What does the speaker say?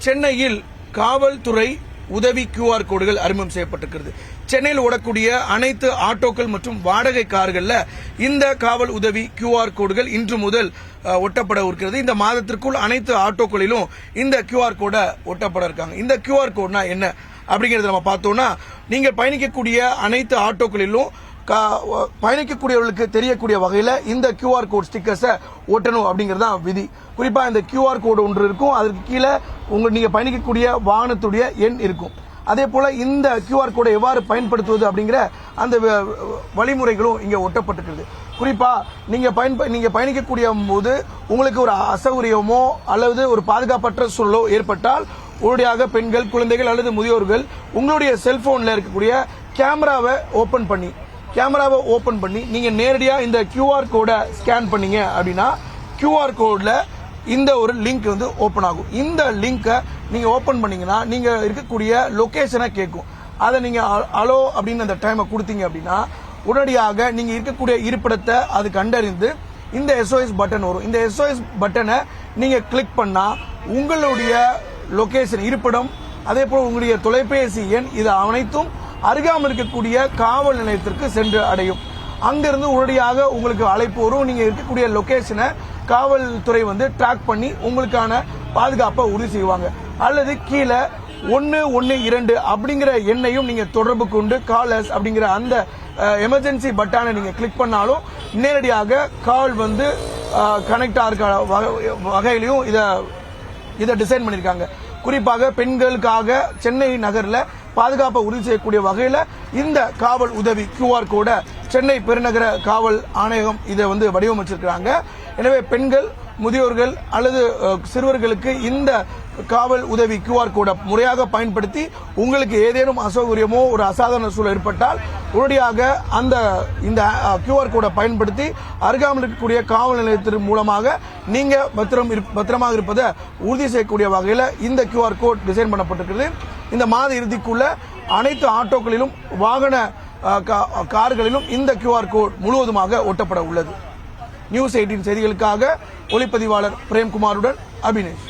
சென்னையில் காவல்துறை உதவி QR கோடுகள் அறிமுகம் செய்யப்பட்டிருக்கிறது. சென்னையில் ஓடக்கூடிய அனைத்து ஆட்டோக்கள் மற்றும் வாடகை கார்கள்ல இந்த காவல் உதவி QR கோடுகள் இன்று முதல் ஒட்டப்பட இருக்கிறது. இந்த மாதத்திற்குள் அனைத்து ஆட்டோக்களிலும் இந்த QR கோடை ஒட்டப்பட இருக்காங்க. இந்த QR கோட்னா என்ன அப்படிங்கறத நம்ம பார்த்தோம்னா, நீங்க பயணிக்கக்கூடிய அனைத்து ஆட்டோக்களிலும் பயணிக்கக்கூடியவர்களுக்கு தெரியக்கூடிய வகையில இந்த QR கோட் ஸ்டிக்கர்ஸை ஒட்டணும் அப்படிங்கறது தான் விதி. குறிப்பா இந்த QR கோடு ஒன்று இருக்கும், அதற்கு கீழே நீங்க பயணிக்கக்கூடிய வாகனத்துடைய எண் இருக்கும். அதே போல இந்த QR கோடை எவ்வாறு பயன்படுத்துவது அப்படிங்கிற அந்த வழிமுறைகளும் இங்க ஒட்டப்பட்டிருக்கிறது. குறிப்பா நீங்க பயணிக்கக்கூடிய போது உங்களுக்கு ஒரு அசௌகரியமோ அல்லது ஒரு பாதுகாப்பற்ற சூழலோ ஏற்பட்டால் உடனடியாக பெண்கள், குழந்தைகள் அல்லது முதியோர்கள் உங்களுடைய செல்போன்ல இருக்கக்கூடிய கேமராவை ஓபன் பண்ணி நீங்க நேரடியா இந்த QR கோடை ஸ்கேன் பண்ணீங்க அப்படின்னா QR கோட்ல இந்த ஒரு லிங்க் வந்து ஓபன் ஆகும். இந்த லிங்கை நீங்க ஓபன் பண்ணீங்கன்னா நீங்க இருக்கக்கூடிய லொகேஷனை கேட்கும். அதை நீங்க அலோ அப்படின்னு அந்த டைமை கொடுத்தீங்க அப்படின்னா உடனடியாக நீங்க இருக்கக்கூடிய இருப்பிடத்தை அது கண்டறிந்து இந்த SOS பட்டன் வரும். இந்த SOS பட்டனை நீங்க கிளிக் பண்ணா உங்களுடைய லொகேஷன், இருப்பிடம், அதே போல உங்களுடைய தொலைபேசி எண் இது அனைத்தும் அருகாமல் இருக்கக்கூடிய காவல் நிலையத்திற்கு சென்று அடையும். அங்கிருந்து உடனடியாக உங்களுக்கு அழைப்பு வரும். நீங்க இருக்கக்கூடிய லொகேஷனை காவல்துறை வந்து ட்ராக் பண்ணி உங்களுக்கான பாதுகாப்பை உறுதி செய்வாங்க. அல்லது கீழே 112 அப்படிங்கிற எண்ணையும் நீங்க தொடர்பு கொண்டு காலர்ஸ் அப்படிங்கிற அந்த எமர்ஜென்சி பட்டனை நீங்க கிளிக் பண்ணாலும் நேரடியாக கால் வந்து கனெக்ட் ஆகிற வகையிலையும் இதை டிசைன் பண்ணிருக்காங்க. குறிப்பாக பெண்களுக்காக சென்னை நகர்ல பாதுகாப்பை உறுதி செய்யக்கூடிய வகையில இந்த காவல் உதவி QR கோடை சென்னை பெருநகர காவல் ஆணையகம் இதை வந்து வடிவமைச்சிருக்கிறாங்க. எனவே பெண்கள், முதியோர்கள் அல்லது சிறுவர்களுக்கு இந்த காவல் உதவி QR கோடை முறையாக பயன்படுத்தி உங்களுக்கு ஏதேனும் அசௌகரியமோ ஒரு அசாதாரண சூழல் ஏற்பட்டால் உடனடியாக இந்த QR கோடை பயன்படுத்தி அருகாமல் இருக்கக்கூடிய காவல் நிலையத்தின் மூலமாக நீங்க பத்திரமாக இருப்பதை உறுதி செய்யக்கூடிய வகையில் இந்த QR கோட் டிசைன் பண்ணப்பட்டிருக்கிறது. இந்த மாத இறுதிக்குள்ள அனைத்து ஆட்டோக்களிலும் வாகன கார்களிலும் இந்த QR கோட் முழுவதுமாக ஒட்டப்பட உள்ளது. நியூஸ் 18 செய்திகளுக்காக ஒளிப்பதிவாளர் பிரேம்குமாருடன் அபினேஷ்.